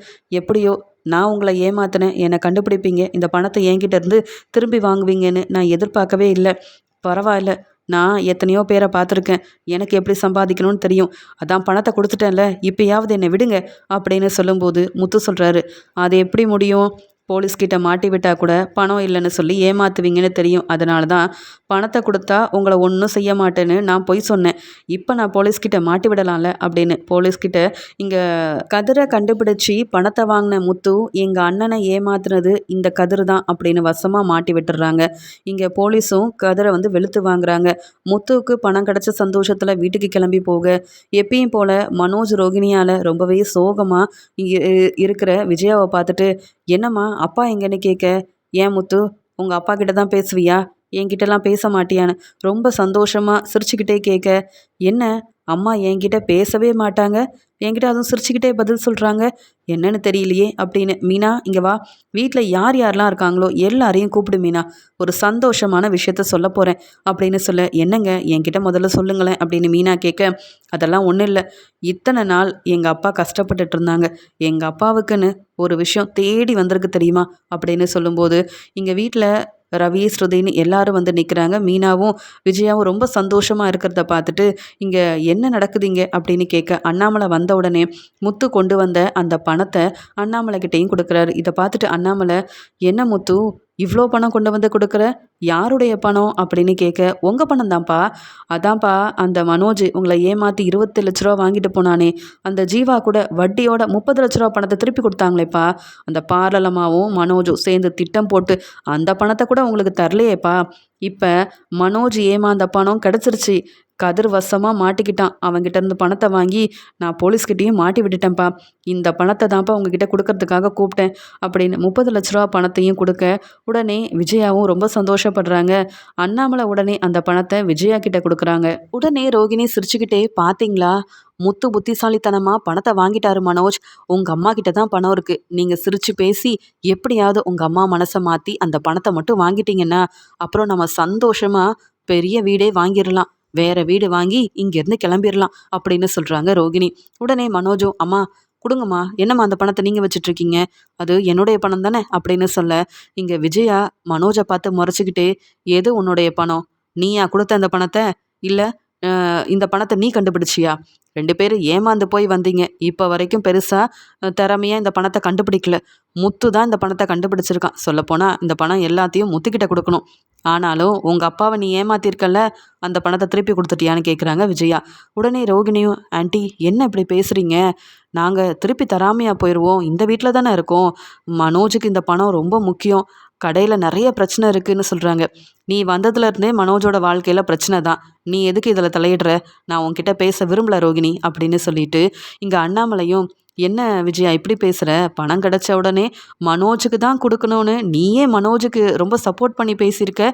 S1: எப்படியோ நான் உங்களை ஏமாத்தினேன், என்னை கண்டுபிடிப்பீங்க, இந்த பணத்தை என்கிட்ட இருந்து திரும்பி வாங்குவீங்கன்னு நான் எதிர்பார்க்கவே இல்லை. பரவாயில்ல, நான் எத்தனையோ பேரை பார்த்துருக்கேன், எனக்கு எப்படி சம்பாதிக்கணும்னு தெரியும், அதான் பணத்தை கொடுத்துட்டேன்ல, இப்பயாவது என்னை விடுங்க அப்படின்னு சொல்லும்போது முத்து சொல்கிறாரு, அது எப்படி முடியும், போலீஸ்கிட்ட மாட்டி விட்டால் கூட பணம் இல்லைன்னு சொல்லி ஏமாத்துவீங்கன்னு தெரியும், அதனால தான் பணத்தை கொடுத்தா உங்களை ஒன்றும் செய்ய மாட்டேன்னு நான் பொய் சொன்னேன், இப்போ நான் போலீஸ்கிட்ட மாட்டி விடலாம்ல அப்படின்னு போலீஸ்கிட்ட இங்கே கதிரை கண்டுபிடிச்சி பணத்தை வாங்கின முத்து எங்கள் அண்ணனை ஏமாத்துனது இந்த கதிர் தான் அப்படின்னு வசமாக மாட்டி விட்டுடுறாங்க. இங்கே போலீஸும் கதிரை வந்து வெளுத்து வாங்குறாங்க. முத்துவுக்கு பணம் கிடச்ச சந்தோஷத்தில் வீட்டுக்கு கிளம்பி போக, எப்பயும் போல் மனோஜ் ரோகிணியால் ரொம்பவே சோகமாக இங்கே இருக்கிற விஜயாவை பார்த்துட்டு, என்னம்மா அப்பா எங்கன்னு கேட்க, ஏன் முத்து உங்கள் அப்பா கிட்ட தான் பேசுவியா, என்கிட்டலாம் பேச மாட்டியான்னு ரொம்ப சந்தோஷமாக சிரிச்சுக்கிட்டே கேட்க, என்ன அம்மா என்கிட்ட பேசவே மாட்டாங்க, என்கிட்ட அதுவும் சிரிச்சுக்கிட்டே பதில் சொல்கிறாங்க, என்னன்னு தெரியலையே அப்படின்னு. மீனா இங்கே வா, வீட்டில் யார் யாரெல்லாம் இருக்காங்களோ எல்லாரையும் கூப்பிடு மீனா, ஒரு சந்தோஷமான விஷயத்த சொல்ல போகிறேன் அப்படின்னு சொல்ல, என்னங்க என்கிட்ட முதல்ல சொல்லுங்களேன் அப்படின்னு மீனா கேட்க, அதெல்லாம் ஒன்றும் இல்லை, இத்தனை நாள் எங்கள் அப்பா கஷ்டப்பட்டுட்டு இருந்தாங்க, எங்கள் அப்பாவுக்குன்னு ஒரு விஷயம் தேடி வந்திருக்கு தெரியுமா அப்படின்னு சொல்லும்போது, இங்கே வீட்டில் ரவி ஸ்ருதின்னு எல்லாரும் வந்து நிற்கிறாங்க. மீனாவும் விஜயாவும் ரொம்ப சந்தோஷமாக இருக்கிறத பார்த்துட்டு, இங்கே என்ன நடக்குதுங்க அப்படின்னு கேட்க, அண்ணாமலை வந்த உடனே முத்து கொண்டு வந்த அந்த பணத்தை அண்ணாமலை கிட்டேயும் கொடுக்குறாரு. இதை பார்த்துட்டு அண்ணாமலை, என்ன முத்து இவ்வளோ பணம் கொண்டு வந்து கொடுக்குற, யாருடைய பணம் அப்படின்னு கேட்க, உங்கள் பணம் தான்ப்பா, அதான்ப்பா அந்த மனோஜ் உங்களை ஏமாற்றி 27 லட்ச ரூபா வாங்கிட்டு போனானே, அந்த ஜீவா கூட வட்டியோட 30 லட்ச ரூபா பணத்தை திருப்பி கொடுத்தாங்களேப்பா, அந்த பாரலமாவும் மனோஜும் சேர்ந்து திட்டம் போட்டு அந்த பணத்தை கூட உங்களுக்கு தரலையேப்பா, இப்போ மனோஜ் ஏமாந்த பணம் கிடச்சிருச்சு, கதிர் வசமாக மாட்டிக்கிட்டான், அவங்ககிட்ட இருந்து பணத்தை வாங்கி நான் போலீஸ்கிட்டையும் மாட்டி விட்டுட்டேன்ப்பா, இந்த பணத்தை தான்ப்பா உங்ககிட்ட கொடுக்கறதுக்காக கூப்பிட்டேன் அப்படின்னு 30 லட்ச ரூபா பணத்தையும் கொடுக்க, உடனே விஜயாவும் ரொம்ப சந்தோஷப்படுறாங்க. அண்ணாமலை உடனே அந்த பணத்தை விஜயா கிட்ட கொடுக்குறாங்க. உடனே ரோகிணி சிரிச்சுக்கிட்டே, பார்த்தீங்களா முத்து புத்திசாலித்தனமாக பணத்தை வாங்கிட்டாரு மனோஜ், உங்கள் அம்மா கிட்ட தான் பணம் இருக்குது, நீங்கள் சிரித்து பேசி எப்படியாவது உங்கள் அம்மா மனசை மாற்றி அந்த பணத்தை மட்டும் வாங்கிட்டீங்கன்னா அப்புறம் நம்ம சந்தோஷமாக பெரிய வீடே வாங்கிடலாம், வேற வீடு வாங்கி இங்கேருந்து கிளம்பிடலாம் அப்படின்னு சொல்கிறாங்க ரோகிணி. உடனே மனோஜும், அம்மா கொடுங்கம்மா, என்னம்மா அந்த பணத்தை நீங்கள் வச்சிட்ருக்கீங்க, அது என்னுடைய பணம் தானே அப்படின்னு சொல்ல, இங்கே விஜயா மனோஜை பார்த்து முறைச்சிக்கிட்டே, எது உன்னுடைய பணம், நீயா கொடுத்த அந்த பணத்தை, இல்லை இந்த பணத்தை நீ கண்டுபிடிச்சியா, 2 பேரும் ஏமாந்து போய் வந்தீங்க, இப்போ வரைக்கும் பெருசாக திறமையாக இந்த பணத்தை கண்டுபிடிக்கல, முத்து தான் இந்த பணத்தை கண்டுபிடிச்சிருக்கான், சொல்லப்போனால் இந்த பணம் எல்லாத்தையும் முத்துக்கிட்ட கொடுக்கணும், ஆனாலும் உங்கள் அப்பாவை நீ ஏமாத்திருக்கல, அந்த பணத்தை திருப்பி கொடுத்துட்டியான்னு கேட்குறாங்க விஜயா. உடனே ரோகிணியும், ஆண்டி என்ன இப்படி பேசுகிறீங்க, நாங்கள் திருப்பி தராமையாக போயிடுவோம், இந்த வீட்டில் தானே இருக்கோம், மனோஜுக்கு இந்த பணம் ரொம்ப முக்கியம், கடையில் நிறைய பிரச்சனை இருக்குதுன்னு சொல்கிறாங்க, நீ வந்ததுலேருந்தே மனோஜோட வாழ்க்கையில் பிரச்சனை தான், நீ எதுக்கு இதில் தலையிடுற, நான் உன்கிட்ட பேச விரும்பல ரோகிணி அப்படின்னு சொல்லிட்டு, இங்கே அண்ணாமலையும், என்ன விஜயா இப்படி பேசுகிற, பணம் கிடச்ச உடனே மனோஜுக்கு தான் கொடுக்கணும்னு நீயே மனோஜுக்கு ரொம்ப சப்போர்ட் பண்ணி பேசியிருக்க,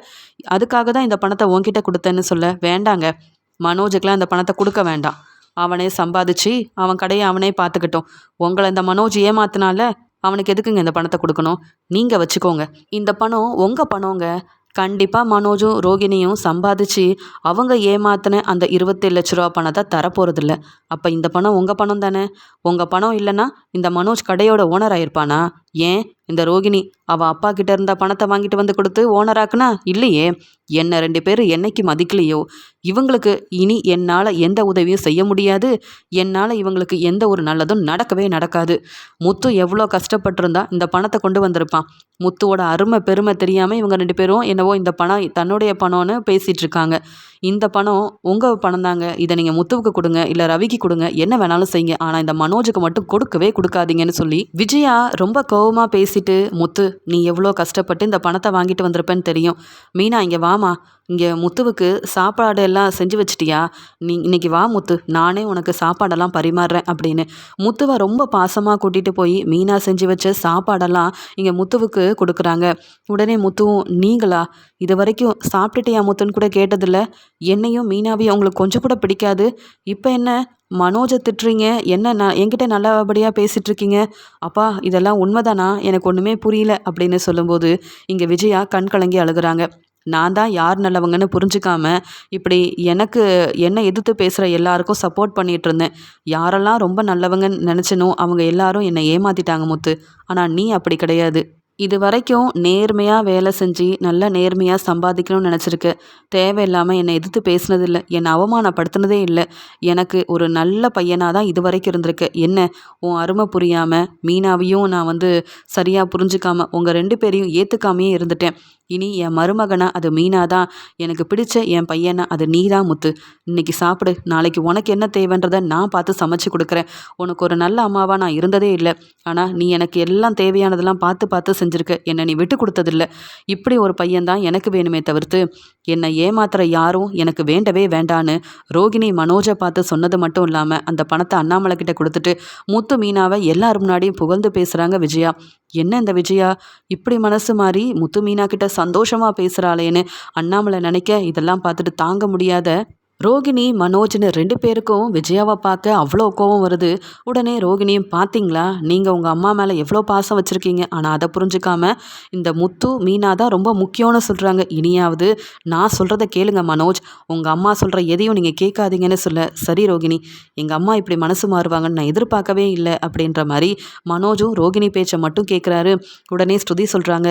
S1: அதுக்காக தான் இந்த பணத்தை உன்கிட்ட கொடுத்தேன்னு சொல்ல, வேண்டாங்க மனோஜுக்கெலாம் இந்த பணத்தை கொடுக்க வேண்டாம், அவனே சம்பாதிச்சு அவன் கடையை அவனே பார்த்துக்கிட்டோம், உங்களை இந்த மனோஜ் ஏமாத்தினால அவனுக்கு எதுக்குங்க இந்த பணத்தை கொடுக்கணும், நீங்கள் வச்சுக்கோங்க, இந்த பணம் உங்கள் பணங்க, கண்டிப்பாக மனோஜும் ரோகிணியும் சம்பாதிச்சு அவங்க ஏமாத்தின அந்த 27 லட்ச ரூபா பணத்தை தரப்போகிறதில்ல, அப்போ இந்த பணம் உங்கள் பணம் தானே, உங்கள் பணம் இல்லைன்னா இந்த மனோஜ் கடையோட ஓனர் ஆயிருப்பானா, ஏன் இந்த ரோகிணி அவள் அப்பா கிட்ட இருந்த பணத்தை வாங்கிட்டு வந்து கொடுத்து ஓனராக்குனா, இல்லையே, என்னை 2 பேரும் என்னைக்கு மதிக்கலையோ இவங்களுக்கு இனி என்னால் எந்த உதவியும் செய்ய முடியாது, என்னால் இவங்களுக்கு எந்த ஒரு நல்லதும் நடக்கவே நடக்காது, முத்து எவ்வளோ கஷ்டப்பட்டிருந்தா இந்த பணத்தை கொண்டு வந்திருப்பான், முத்துவோட அருமை பெருமை தெரியாமல் இவங்க 2 பேரும் என்னவோ இந்த பணம் தன்னுடைய பணம்னு பேசிகிட்டு இருக்காங்க, இந்த பணம் உங்கள் பணம் தாங்க, இதை நீங்கள் முத்துவுக்கு கொடுங்க, இல்லை ரவிக்கு கொடுங்க, என்ன வேணாலும் செய்யுங்க, ஆனால் இந்த மனோஜுக்கு மட்டும் கொடுக்கவே கொடுக்காதீங்கன்னு சொல்லி விஜயா ரொம்ப கோவமாக பேசிட்டு, முத்து நீ எவ்வளோ கஷ்டப்பட்டு இந்த பணத்தை வாங்கிட்டு வந்திருப்பேன்னு தெரியும், மீனா இங்கே வாமா, இங்கே முத்துவுக்கு சாப்பாடு எல்லாம் செஞ்சு வச்சிட்டியா, நீ இன்னைக்கு வா முத்து, நானே உனக்கு சாப்பாடெல்லாம் பரிமாறுறேன் அப்படின்னு முத்துவை ரொம்ப பாசமாக கூட்டிகிட்டு போய் மீனா செஞ்சு வச்ச சாப்பாடெல்லாம் இங்கே முத்துவுக்கு கொடுக்குறாங்க. உடனே முத்துவும், நீங்களா இது வரைக்கும் சாப்பிட்டுட்டியா முத்துன்னு கூட கேட்டதில்ல, என்னையும் மீனாவையும் அவங்களுக்கு கொஞ்சம் கூட பிடிக்காது, இப்போ என்ன மனோஜை திட்டுறீங்க, என்ன நான் என்கிட்ட நல்லபடியாக பேசிகிட்டு இருக்கீங்க. அப்பா இதெல்லாம் உண்மைதானா, எனக்கு ஒன்றுமே புரியல அப்படின்னு சொல்லும்போது இங்கே விஜயா கண் கலங்கி அழுகுறாங்க. நான் தான் யார் நல்லவங்கன்னு புரிஞ்சுக்காம இப்படி எனக்கு என்ன எதிர்த்து பேசுகிற எல்லாருக்கும் சப்போர்ட் பண்ணிட்டு இருந்தேன். யாரெல்லாம் ரொம்ப நல்லவங்கன்னு நினச்சனோ அவங்க எல்லாரும் என்னை ஏமாத்திட்டாங்க முத்து. ஆனால் நீ அப்படி கிடையாது. இதுவரைக்கும் நேர்மையா வேலை செஞ்சு, நல்லா நேர்மையா சம்பாதிக்கணும்னு நெனச்சிருக்க. தேவையில்லாம என்னை எதிர்த்து பேசினதில்ல. என்னை அவமானப்படுத்தினதே இல்ல. எனக்கு ஒரு நல்ல பையனா தான் இதுவரைக்கும் இருந்திருக்க. என்ன உன் அருமை புரியாம, மீனாவையும் நான் சரியா புரிஞ்சுக்காம, உங்க 2 பேரையும் ஏத்துக்காமயே இருந்துட்டேன். இனி என் மருமகனா அது மீனா தான். எனக்கு பிடிச்ச என் பையனா அது நீ தான் முத்து. இன்னைக்கு சாப்பிடு. நாளைக்கு உனக்கு என்ன தேவைன்றத நான் பார்த்து சமைச்சு குடுக்குறேன். உனக்கு ஒரு நல்ல அம்மாவா நான் இருந்ததே இல்ல. ஆனா, நீ எனக்கு எல்லாம் தேவையானதெல்லாம் பார்த்து பார்த்து செஞ்சிருக்க. என்ன நீ விட்டு குடுத்ததில்ல. இப்படி ஒரு பையன் தான் எனக்கு வேணுமே தவிர்த்து, என்னை ஏமாத்துற யாரும் எனக்கு வேண்டவே வேண்டான்னு ரோகிணி மனோஜ பார்த்து சொன்னது மட்டும் இல்லாம, அந்த பணத்த அண்ணாமலை கிட்ட குடுத்துட்டு, முத்து மீனாவ எல்லார் முன்னாடியும் புகழ்ந்து பேசுறாங்க விஜயா. என்ன இந்த விஜயா இப்படி மனசு மாறி முத்து மீனா கிட்ட சந்தோஷமா பேசுறாளேன்னு அண்ணாமலை நினைக்க, இதெல்லாம் பார்த்துட்டு தாங்க முடியாத ரோகிணி, மனோஜ்னு 2 பேருக்கும் விஜயாவ பார்க்க அவ்வளோ கோவம் வருது. உடனே ரோகிணியும் பார்த்தீங்களா, நீங்க உங்க அம்மா மேல எவ்வளோ பாசம் வச்சிருக்கீங்க. ஆனா அத புரிஞ்சுக்காம இந்த முத்து, மீனா தான் ரொம்ப முக்கியம்னு சொல்றாங்க. இனியாவது நான் சொல்றத கேளுங்க மனோஜ். உங்க அம்மா சொல்ற எதையும் நீங்க கேட்காதீங்கன்னு சொல்ல, சரி ரோகிணி, எங்க அம்மா இப்படி மனசு மாறுவாங்கன்னு நான் எதிர்பார்க்கவே இல்ல அப்படின்ற மாரி மனோஜும் ரோகிணி பேச்ச மட்டும் கேட்குறாரு. உடனே ஸ்ருதி சொல்றாங்க,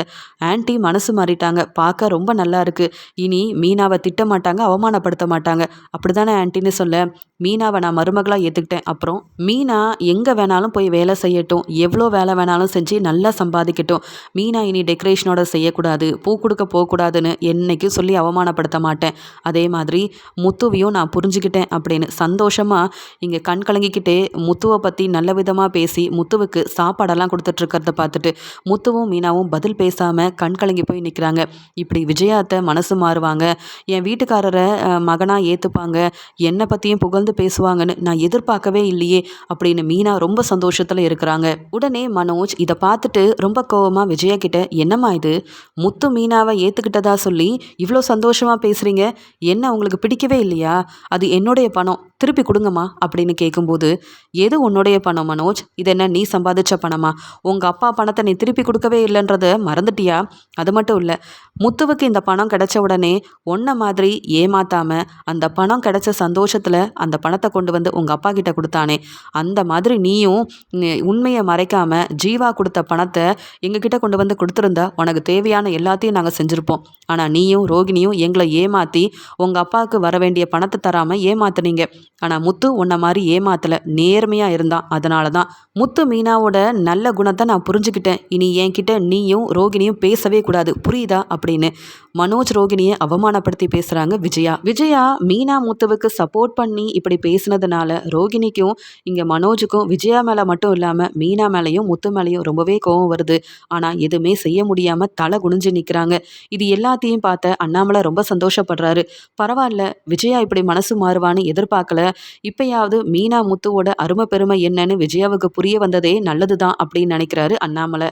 S1: ஆன்ட்டி மனசு மாறிட்டாங்க. பார்க்க ரொம்ப நல்லா இருக்கு. இனி மீனாவ திட்ட மாட்டாங்க, அவமானப்படுத்த மாட்டாங்க. அப்படிதானே ஆன்ட்டின்னு சொல்ல, மீனாவை நான் மருமகளா ஏத்துக்கிட்டேன். அப்புறம் மீனா எங்க வேணாலும் போய் வேலை செய்யட்டும், எவ்வளோ வேலை வேணாலும் செஞ்சு நல்லா சம்பாதிக்கட்டும். மீனா இனி டெக்கரேஷனோட செய்யக்கூடாது, பூ கொடுக்க போகக்கூடாதுன்னு என்னைக்கும் சொல்லி அவமானப்படுத்த மாட்டேன். அதே மாதிரி முத்துவையும் நான் புரிஞ்சுக்கிட்டேன் அப்படின்னு சந்தோஷமா இங்க கண் கலங்கிக்கிட்டே முத்துவை பத்தி நல்ல விதமா பேசி முத்துவுக்கு சாப்பாடெல்லாம் கொடுத்துட்டு இருக்கிறத பார்த்துட்டு முத்துவும் மீனாவும் பதில் பேசாம கண் கலங்கி போய் நிற்கிறாங்க. இப்படி விஜயாத்த மனசு மாறுவாங்க, என் வீட்டுக்காரரை மகனா ஏற்றுப்பாங்க, என்னை பற்றியும் புகழ்ந்து பேசுவாங்கன்னு நான் எதிர்பார்க்கவே இல்லையே அப்படின்னு மீனா ரொம்ப சந்தோஷத்தில் இருக்கிறாங்க. உடனே மனோஜ் இதை பார்த்துட்டு ரொம்ப கோவமாக விஜயா கிட்ட, என்னம்மா இது, முத்து மீனாவை ஏற்றுக்கிட்டதா சொல்லி இவ்வளோ சந்தோஷமாக பேசுகிறீங்க, என்ன உங்களுக்கு பிடிக்கவே இல்லையா, அது என்னுடைய பணம், திருப்பி கொடுங்கம்மா அப்படின்னு கேட்கும்போது, எது உன்னுடைய பணம் மனோஜ், இது என்ன நீ சம்பாதிச்ச பணமா, உங்கள் அப்பா பணத்தை நீ திருப்பி கொடுக்கவே இல்லைன்றத மறந்துட்டியா, அது மட்டும் இல்லை, முத்துவுக்கு இந்த பணம் கிடைச்ச உடனே ஒன்றை மாதிரி ஏமாத்தாம அந்த பணம் கிடைச்ச சந்தோஷத்தில் அந்த பணத்தை கொண்டு வந்து உங்கள் அப்பா கிட்ட கொடுத்தானே, அந்த மாதிரி நீயும் உண்மையை மறைக்காம ஜீவா கொடுத்த பணத்தை எங்ககிட்ட கொண்டு வந்து கொடுத்துருந்தா உனக்கு தேவையான எல்லாத்தையும் நாங்கள் செஞ்சுருப்போம். ஆனால் நீயும் ரோகிணியும் எங்களை ஏமாற்றி உங்கள் அப்பாவுக்கு வர வேண்டிய பணத்தை தராமல் ஏமாத்துனீங்க. ஆனால் முத்து உன்னை மாதிரி ஏமாத்தலை, நேர்மையாக இருந்தான். அதனால தான் முத்து மீனாவோட நல்ல குணத்தை நான் புரிஞ்சுக்கிட்டேன். இனி என்கிட்ட நீயும் ரோகிணியும் பேசவே கூடாது, புரியுதா அப்படின்னு மனோஜ் ரோகிணியை அவமானப்படுத்தி பேசுகிறாங்க விஜயா. விஜயா மீனா முத்துவுக்கு சப்போர்ட் பண்ணி இப்படி பேசினதுனால ரோகிணிக்கும் இங்கே மனோஜுக்கும் விஜயா மேலே மட்டும் இல்லாமல் மீனா மேலேயும் முத்து மேலேயும் ரொம்பவே கோவம் வருது. ஆனால் எதுவுமே செய்ய முடியாமல் தலை குனிஞ்சு நிற்கிறாங்க. இது எல்லாத்தையும் பார்த்த அண்ணாமலை ரொம்ப சந்தோஷப்படுறாரு. பரவாயில்ல, விஜயா இப்படி மனசு மாறுவான்னு எதிர்பார்க்கல. இப்பயாவது மீனா முத்துவோட அருமை பெருமை என்னன்னு விஜயாவுக்கு புரிய வந்ததே நல்லது தான் அப்படின்னு நினைக்கிறாரு அண்ணாமலை.